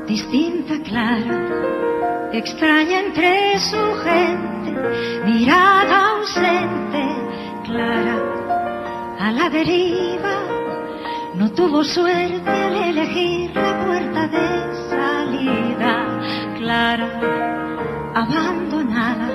Distinta, clara, extraña entre su gente, mirada ausente, Clara, a la deriva, no tuvo suerte al elegir la puerta de salida. Clara, abandonada,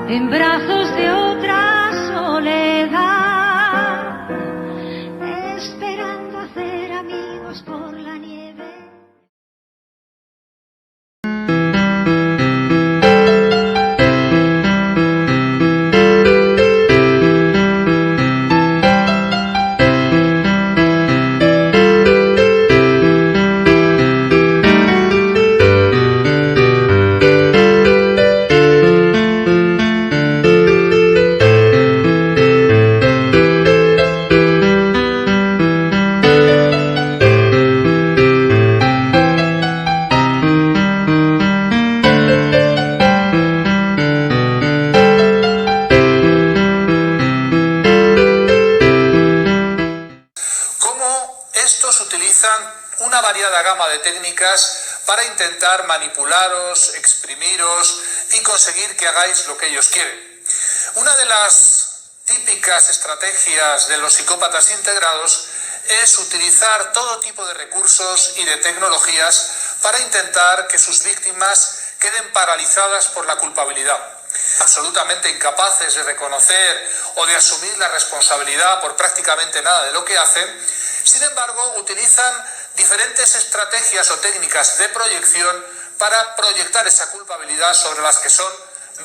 en brazos de otra soledad, esperando hacer amigos por la nieve. Una variada gama de técnicas para intentar manipularos, exprimiros y conseguir que hagáis lo que ellos quieren. Una de las típicas estrategias de los psicópatas integrados es utilizar todo tipo de recursos y de tecnologías para intentar que sus víctimas queden paralizadas por la culpabilidad, absolutamente incapaces de reconocer o de asumir la responsabilidad por prácticamente nada de lo que hacen. Sin embargo, utilizan diferentes estrategias o técnicas de proyección para proyectar esa culpabilidad sobre las que son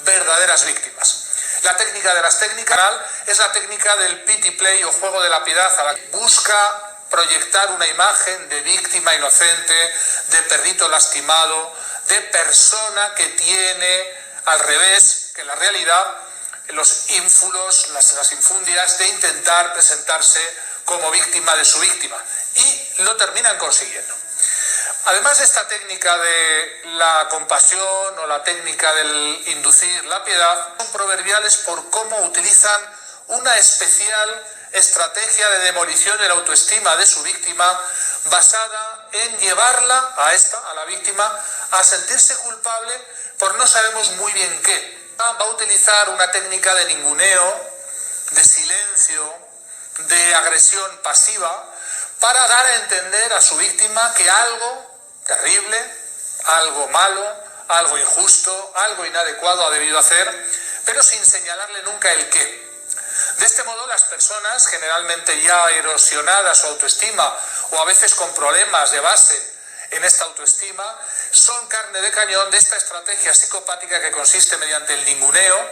verdaderas víctimas. La técnica de las técnicas es la técnica del pity play o juego de la piedad, a la que busca proyectar una imagen de víctima inocente, de perrito lastimado, de persona que tiene al revés que la realidad, los ínfulos, las infundias de intentar presentarse como víctima de su víctima, y lo terminan consiguiendo. Además de esta técnica de la compasión o la técnica del inducir la piedad, son proverbiales por cómo utilizan una especial estrategia de demolición de la autoestima de su víctima, basada en llevarla a la víctima, a sentirse culpable por no sabemos muy bien qué. Va a utilizar una técnica de ninguneo, de silencio, de agresión pasiva, para dar a entender a su víctima que algo terrible, algo malo, algo injusto, algo inadecuado ha debido hacer, pero sin señalarle nunca el qué. De este modo, las personas, generalmente ya erosionadas su autoestima o a veces con problemas de base en esta autoestima, son carne de cañón de esta estrategia psicopática que consiste mediante el ninguneo,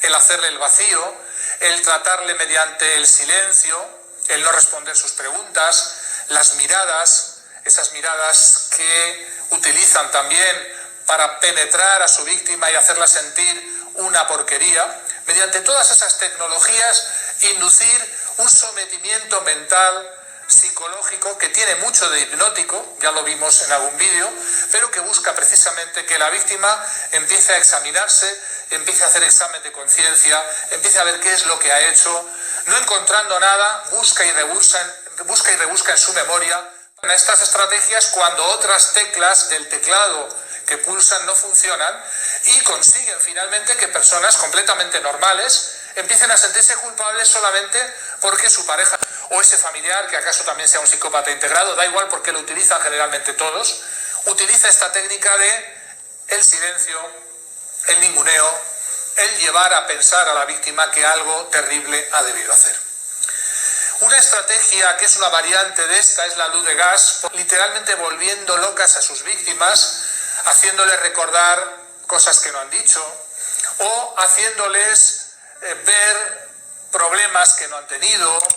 el hacerle el vacío, el tratarle mediante el silencio, el no responder sus preguntas, las miradas, esas miradas que utilizan también para penetrar a su víctima y hacerla sentir una porquería. Mediante todas esas tecnologías, inducir un sometimiento mental, psicológico, que tiene mucho de hipnótico, ya lo vimos en algún vídeo, pero que busca precisamente que la víctima empiece a examinarse, empiece a hacer examen de conciencia, empiece a ver qué es lo que ha hecho, no encontrando nada, busca y rebusca en su memoria. En estas estrategias, cuando otras teclas del teclado que pulsan no funcionan, y consiguen finalmente que personas completamente normales empiecen a sentirse culpables solamente porque su pareja o ese familiar, que acaso también sea un psicópata integrado, da igual porque lo utilizan generalmente todos, utiliza esta técnica de el silencio, el ninguneo, el llevar a pensar a la víctima que algo terrible ha debido hacer. Una estrategia que es una variante de esta es la luz de gas, literalmente volviendo locas a sus víctimas, haciéndoles recordar cosas que no han dicho o haciéndoles ver problemas que no han tenido,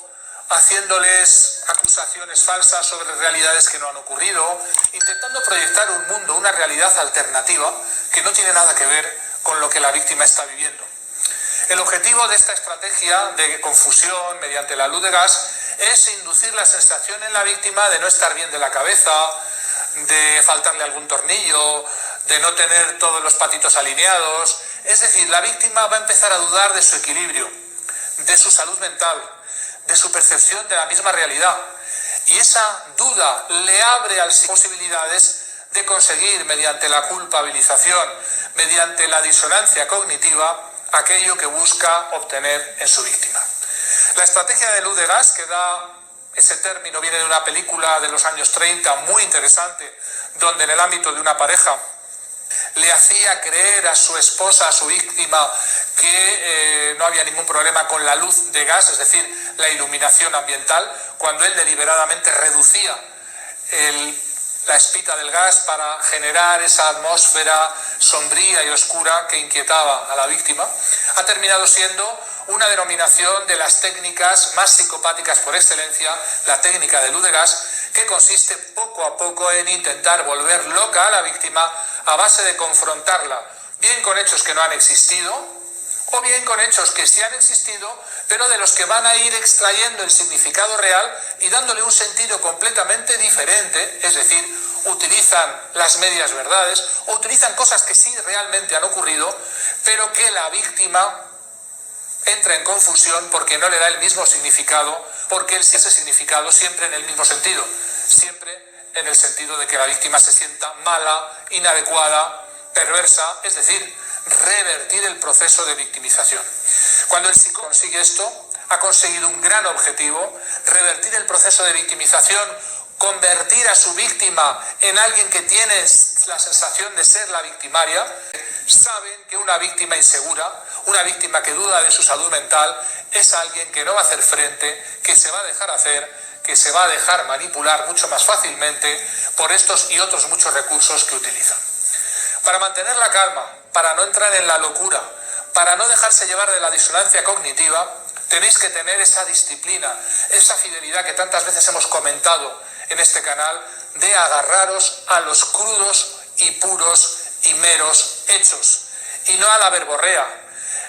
haciéndoles acusaciones falsas sobre realidades que no han ocurrido, intentando proyectar un mundo, una realidad alternativa que no tiene nada que ver con lo que la víctima está viviendo. El objetivo de esta estrategia de confusión mediante la luz de gas es inducir la sensación en la víctima de no estar bien de la cabeza, de faltarle algún tornillo, de no tener todos los patitos alineados. Es decir, la víctima va a empezar a dudar de su equilibrio, de su salud mental, de su percepción de la misma realidad. Y esa duda le abre a las posibilidades de conseguir, mediante la culpabilización, mediante la disonancia cognitiva, aquello que busca obtener en su víctima. La estrategia de luz de gas, que da ese término, viene de una película de los años 30 muy interesante, donde en el ámbito de una pareja le hacía creer a su esposa, a su víctima, que no había ningún problema con la luz de gas, es decir, la iluminación ambiental, cuando él deliberadamente reducía la espita del gas para generar esa atmósfera sombría y oscura que inquietaba a la víctima. Ha terminado siendo una denominación de las técnicas más psicopáticas por excelencia, la técnica de luz de gas, que consiste poco a poco en intentar volver loca a la víctima a base de confrontarla, bien con hechos que no han existido, o bien con hechos que sí han existido, pero de los que van a ir extrayendo el significado real y dándole un sentido completamente diferente, es decir, utilizan las medias verdades o utilizan cosas que sí realmente han ocurrido, pero que la víctima entra en confusión porque no le da el mismo significado, porque él sí ese significado siempre en el mismo sentido, siempre en el sentido de que la víctima se sienta mala, inadecuada, perversa, es decir, revertir el proceso de victimización. Cuando el psicólogo consigue esto, ha conseguido un gran objetivo: revertir el proceso de victimización, convertir a su víctima en alguien que tiene la sensación de ser la victimaria. Saben que una víctima insegura, una víctima que duda de su salud mental, es alguien que no va a hacer frente, que se va a dejar hacer, que se va a dejar manipular mucho más fácilmente por estos y otros muchos recursos que utilizan. Para mantener la calma, para no entrar en la locura, para no dejarse llevar de la disonancia cognitiva, tenéis que tener esa disciplina, esa fidelidad que tantas veces hemos comentado en este canal, de agarraros a los crudos y puros y meros hechos, y no a la verborrea,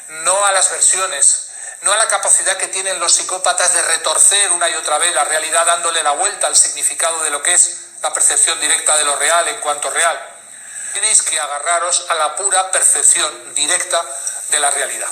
no a las versiones, no a la capacidad que tienen los psicópatas de retorcer una y otra vez la realidad, dándole la vuelta al significado de lo que es la percepción directa de lo real en cuanto real. Tenéis que agarraros a la pura percepción directa de la realidad.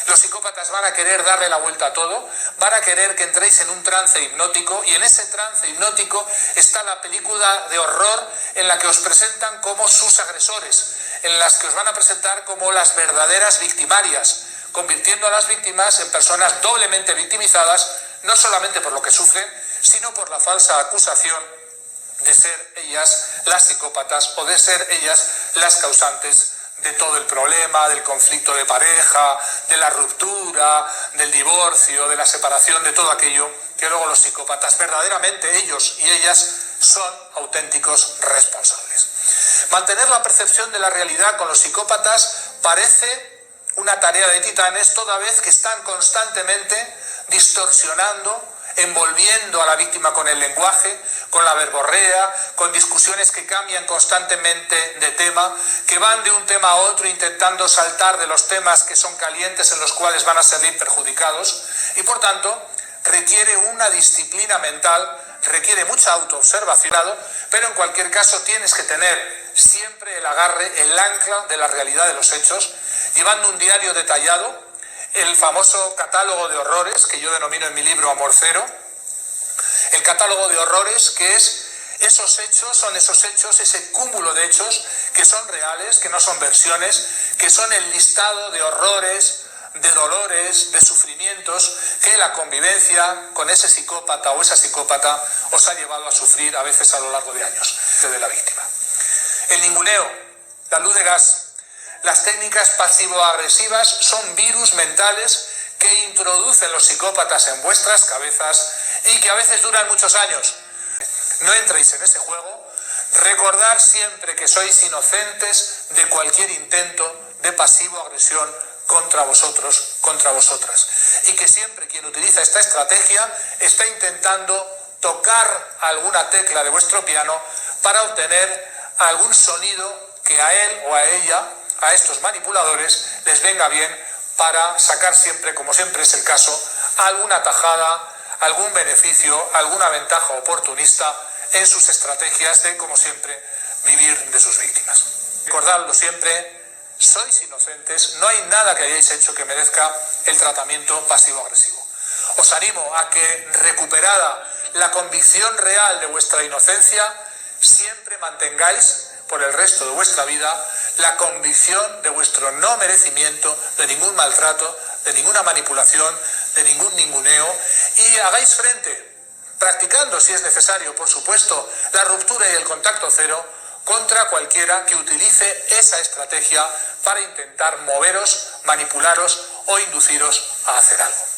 Los psicópatas van a querer darle la vuelta a todo, van a querer que entréis en un trance hipnótico, y en ese trance hipnótico está la película de horror en la que os presentan como sus agresores, en las que os van a presentar como las verdaderas victimarias, convirtiendo a las víctimas en personas doblemente victimizadas, no solamente por lo que sufren, sino por la falsa acusación de ser ellas las psicópatas o de ser ellas las causantes de todo el problema, del conflicto de pareja, de la ruptura, del divorcio, de la separación, de todo aquello que luego los psicópatas, verdaderamente ellos y ellas, son auténticos responsables. Mantener la percepción de la realidad con los psicópatas parece una tarea de titanes, toda vez que están constantemente distorsionando, envolviendo a la víctima con el lenguaje, con la verborrea, con discusiones que cambian constantemente de tema, que van de un tema a otro intentando saltar de los temas que son calientes, en los cuales van a salir perjudicados, y por tanto requiere una disciplina mental, requiere mucha autoobservación, pero en cualquier caso tienes que tener siempre el agarre, el ancla de la realidad de los hechos, llevando un diario detallado, el famoso catálogo de horrores, que yo denomino en mi libro Amor Cero, el catálogo de horrores, que es esos hechos, son esos hechos, ese cúmulo de hechos que son reales, que no son versiones, que son el listado de horrores, de dolores, de sufrimientos que la convivencia con ese psicópata o esa psicópata os ha llevado a sufrir a veces a lo largo de años de la víctima. El ninguneo, la luz de gas, las técnicas pasivo-agresivas son virus mentales que introducen los psicópatas en vuestras cabezas y que a veces duran muchos años. No entréis en ese juego. Recordad siempre que sois inocentes de cualquier intento de pasivo-agresión contra vosotros, contra vosotras. Y que siempre quien utiliza esta estrategia está intentando tocar alguna tecla de vuestro piano para obtener algún sonido que a él o a ella, a estos manipuladores, les venga bien para sacar siempre, como siempre es el caso, alguna tajada, algún beneficio, alguna ventaja oportunista en sus estrategias de, como siempre, vivir de sus víctimas. Recordadlo siempre, sois inocentes, no hay nada que hayáis hecho que merezca el tratamiento pasivo-agresivo. Os animo a que, recuperada la convicción real de vuestra inocencia, siempre mantengáis por el resto de vuestra vida la convicción de vuestro no merecimiento de ningún maltrato, de ninguna manipulación, de ningún ninguneo, y hagáis frente, practicando si es necesario, por supuesto, la ruptura y el contacto cero contra cualquiera que utilice esa estrategia para intentar moveros, manipularos o induciros a hacer algo.